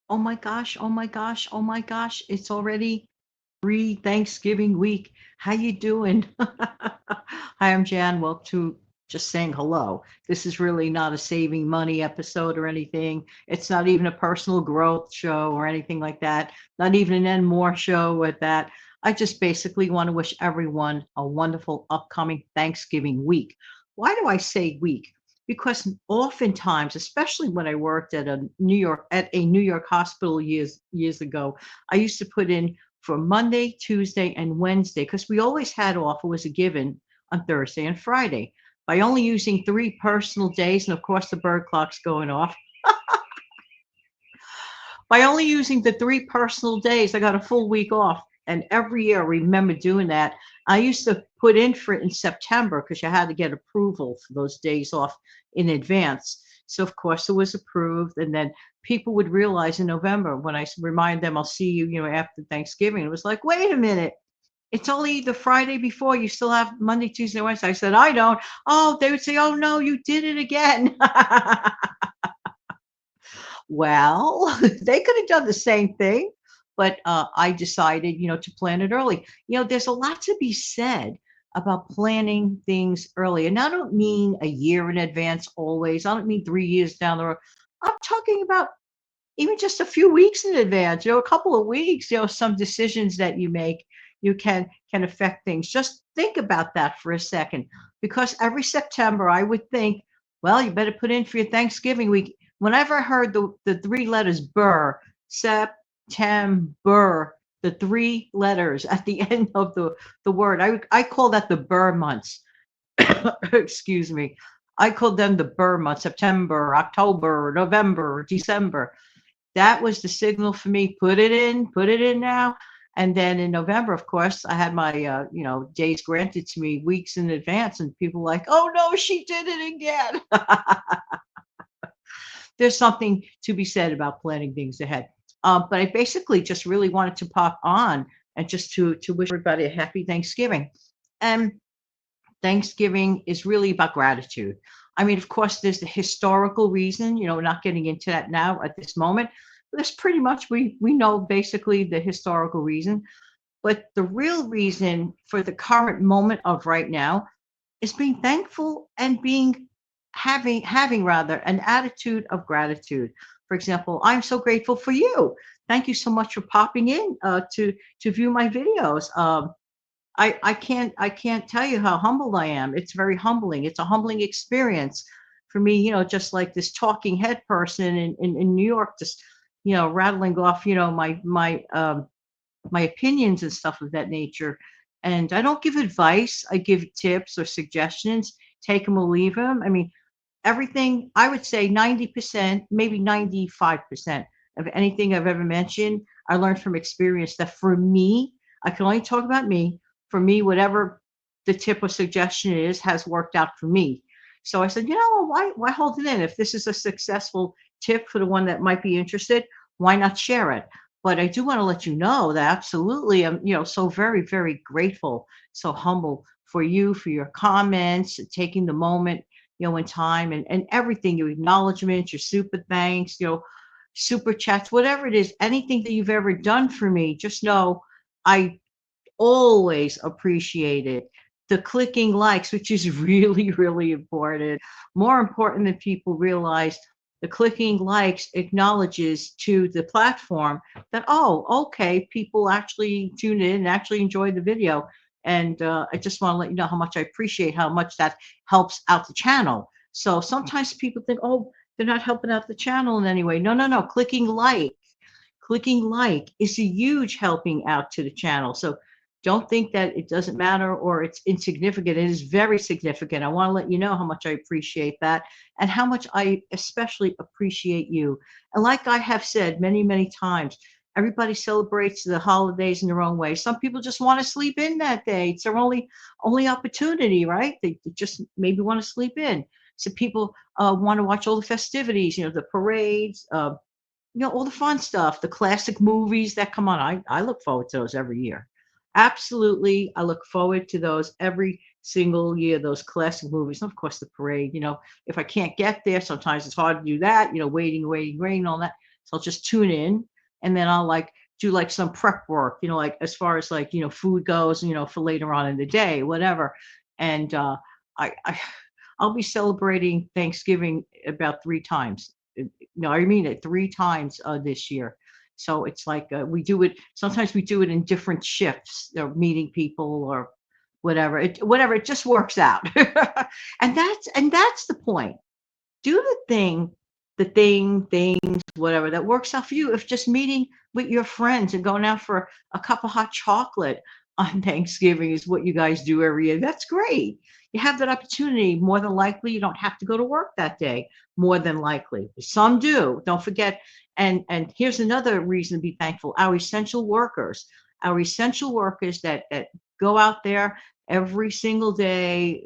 Oh my gosh, oh my gosh, oh my gosh, it's already pre-Thanksgiving week. How you doing? Hi, I'm Jan. Welcome to just saying hello. This is really not a saving money episode or anything. It's not even a personal growth show or anything like that. Not even an N More show with that. I just basically want to wish everyone a wonderful upcoming Thanksgiving week. Why do I say week? Because oftentimes, especially when I worked at a New York hospital years ago, I used to put in for Monday, Tuesday, and Wednesday because we always had off. It was a given on Thursday and Friday. By only using three personal days, and of course the bird clock's going off. By only using the three personal days, I got a full week off. And every year, I remember doing that. I used to put in for it in September because you had to get approval for those days off in advance. So, of course, it was approved. And then people would realize in November when remind them, I'll see you, after Thanksgiving. It was like, wait a minute. It's only the Friday before. You still have Monday, Tuesday, Wednesday. I said, I don't. Oh, they would say, oh, no, you did it again. Well, they could have done the same thing, but I decided, to plan it early. There's a lot to be said about planning things early. And I don't mean a year in advance always. I don't mean 3 years down the road. I'm talking about even just a few weeks in advance, a couple of weeks, some decisions that you make, you can affect things. Just think about that for a second. Because every September I would think, well, you better put in for your Thanksgiving week. Whenever I heard the three letters burr, September, the three letters at the end of the word, I call that the burr months. Excuse me. I called them the burr months, September, October, November, December. That was the signal for me. Put it in now. And then in November, of course, I had my, days granted to me weeks in advance, and people were like, oh no, she did it again. There's something to be said about planning things ahead. But I basically just really wanted to pop on and just to wish everybody a happy Thanksgiving. And Thanksgiving is really about gratitude. I mean, of course, there's the historical reason, we're not getting into that now at this moment. But that's pretty much we know basically the historical reason. But the real reason for the current moment of right now is being thankful and being having rather an attitude of gratitude. For example, I'm so grateful for you. Thank you so much for popping in to view my videos. I can't tell you how humbled I am. It's very humbling. It's a humbling experience for me, just like this talking head person in New York, just rattling off, my opinions and stuff of that nature. And I don't give advice. I give tips or suggestions. Take them or leave them. I mean, everything. I would say 90%, maybe 95% of anything I've ever mentioned, I learned from experience. That for me, I can only talk about me. For me, whatever the tip or suggestion is has worked out for me. So I said, why hold it in? If this is a successful tip for the one that might be interested, why not share it? But I do want to let you know that absolutely I'm, so very, very grateful, so humble for you, for your comments, taking the moment, in time, and everything, your acknowledgments, your super thanks, super chats, whatever it is, anything that you've ever done for me, just know I always appreciated the clicking likes, which is really, really important. More important than people realize, the clicking likes acknowledges to the platform that, oh, okay, people actually tune in and actually enjoy the video. And I just want to let you know how much I appreciate how much that helps out the channel. So sometimes people think, oh, they're not helping out the channel in any way. No, no, no. Clicking like is a huge helping out to the channel. So don't think that it doesn't matter or it's insignificant. It is very significant. I want to let you know how much I appreciate that and how much I especially appreciate you. And like I have said many, many times, everybody celebrates the holidays in their own way. Some people just want to sleep in that day. It's their only opportunity, right? They just maybe want to sleep in. So people want to watch all the festivities, the parades, all the fun stuff, the classic movies that come on. I look forward to those every year. Absolutely. I look forward to those every single year, those classic movies. And of course, the parade, if I can't get there, sometimes it's hard to do that, waiting, all that. So I'll just tune in, and then I'll like do like some prep work, like as far as like, food goes, for later on in the day, whatever. And I I'll be celebrating Thanksgiving about 3 times. No, I mean it 3 times this year. So it's like we do it. Sometimes we do it in different shifts, meeting people or whatever. It just works out, and that's the point. Do the things, whatever that works out for you. If just meeting with your friends and going out for a cup of hot chocolate on Thanksgiving is what you guys do every year, that's great. You have that opportunity. More than likely, you don't have to go to work that day. More than likely, some do. Don't forget. And here's another reason to be thankful: our essential workers that go out there every single day.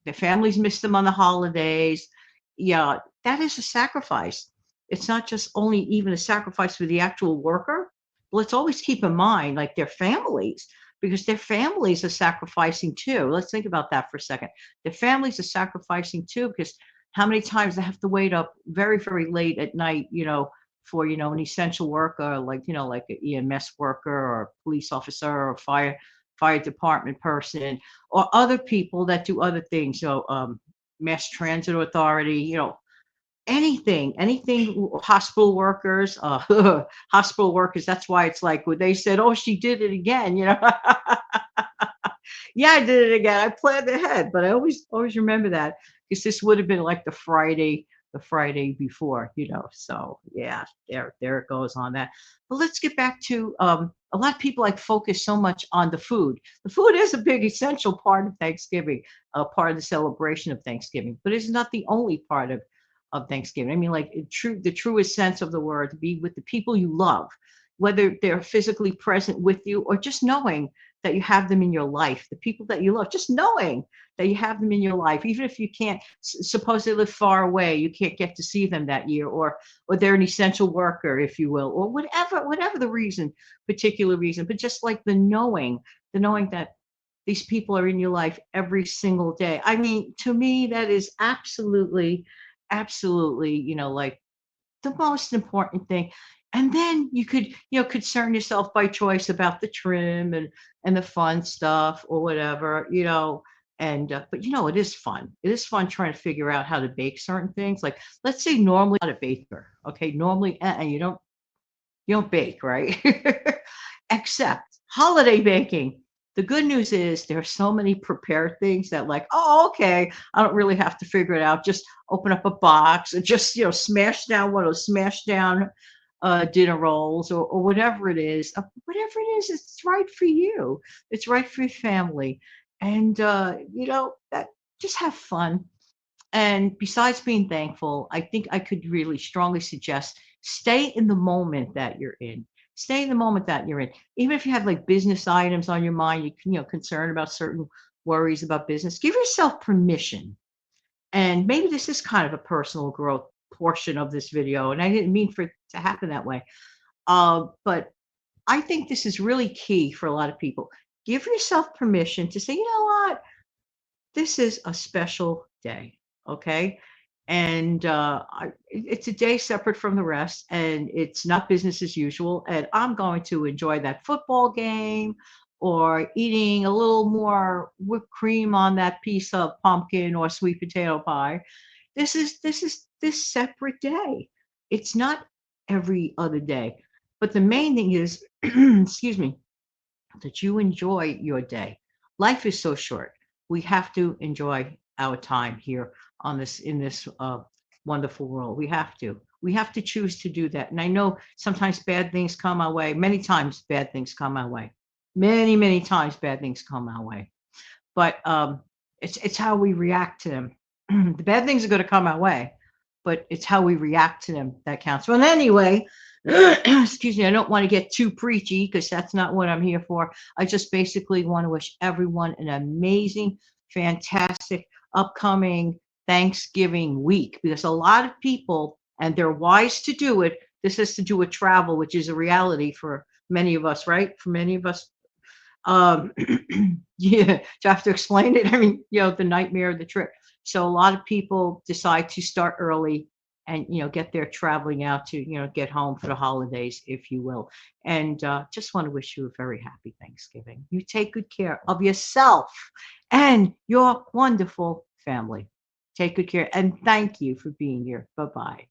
Their families miss them on the holidays. Yeah, that is a sacrifice. It's not just only even a sacrifice for the actual worker. Let's always keep in mind, like their families, because their families are sacrificing too. Let's think about that for a second. Their families are sacrificing too, because how many times they have to wait up very, very late at night, for an essential worker, like like an EMS worker or police officer or fire department person, or other people that do other things. Mass transit authority, anything, hospital workers, hospital workers. That's why it's like when they said, "Oh, she did it again," Yeah, I did it again. I planned ahead, but I always remember that, because this would have been like the Friday before, So yeah, there it goes on that. But let's get back to a lot of people like focus so much on the food. The food is a big essential part of Thanksgiving, part of the celebration of Thanksgiving, but it's not the only part of Thanksgiving. I mean, like the truest sense of the word, to be with the people you love, whether they're physically present with you or just knowing that you have them in your life, the people that you love, just knowing that you have them in your life, even if you can't, suppose they live far away, you can't get to see them that year, or they're an essential worker, if you will, or whatever the particular reason, but just like the knowing that these people are in your life every single day. I mean, to me, that is absolutely, absolutely, like the most important thing. And then you could, concern yourself by choice about the trim and the fun stuff or whatever, and but it is fun. It is fun trying to figure out how to bake certain things. Like, let's say normally not a baker, okay? Normally, you don't bake, right? Except holiday baking. The good news is there are so many prepared things that, like, oh, okay, I don't really have to figure it out. Just open up a box and just, smash down one of those smash down dinner rolls, or whatever it is. Whatever it is, it's right for you. It's right for your family. And, that just have fun. And besides being thankful, I think I could really strongly suggest stay in the moment that you're in. Stay in the moment that you're in. Even if you have like business items on your mind, you can, concerned about certain worries about business, give yourself permission. And maybe this is kind of a personal growth portion of this video, and I didn't mean for it to happen that way. But I think this is really key for a lot of people. Give yourself permission to say, you know what? This is a special day, okay? And it's a day separate from the rest, and it's not business as usual. And I'm going to enjoy that football game, or eating a little more whipped cream on that piece of pumpkin or sweet potato pie. This is this separate day. It's not every other day. But the main thing is, excuse me, that you enjoy your day. Life is so short. We have to enjoy our time here on this in this wonderful world. We have to. We have to choose to do that. And I know sometimes bad things come our way. Many times bad things come our way. Many, many times bad things come our way. But it's how we react to them. The bad things are going to come our way, but it's how we react to them that counts. Well, anyway, excuse me, I don't want to get too preachy, because that's not what I'm here for. I just basically want to wish everyone an amazing, fantastic upcoming Thanksgiving week, because a lot of people, and they're wise to do it. This has to do with travel, which is a reality for many of us, right? For many of us, um, yeah, do I have to explain it? I mean, the nightmare of the trip. So a lot of people decide to start early and get there traveling out to get home for the holidays, if you will. And just want to wish you a very happy Thanksgiving. You take good care of yourself and your wonderful family. Take good care, and thank you for being here. Bye bye.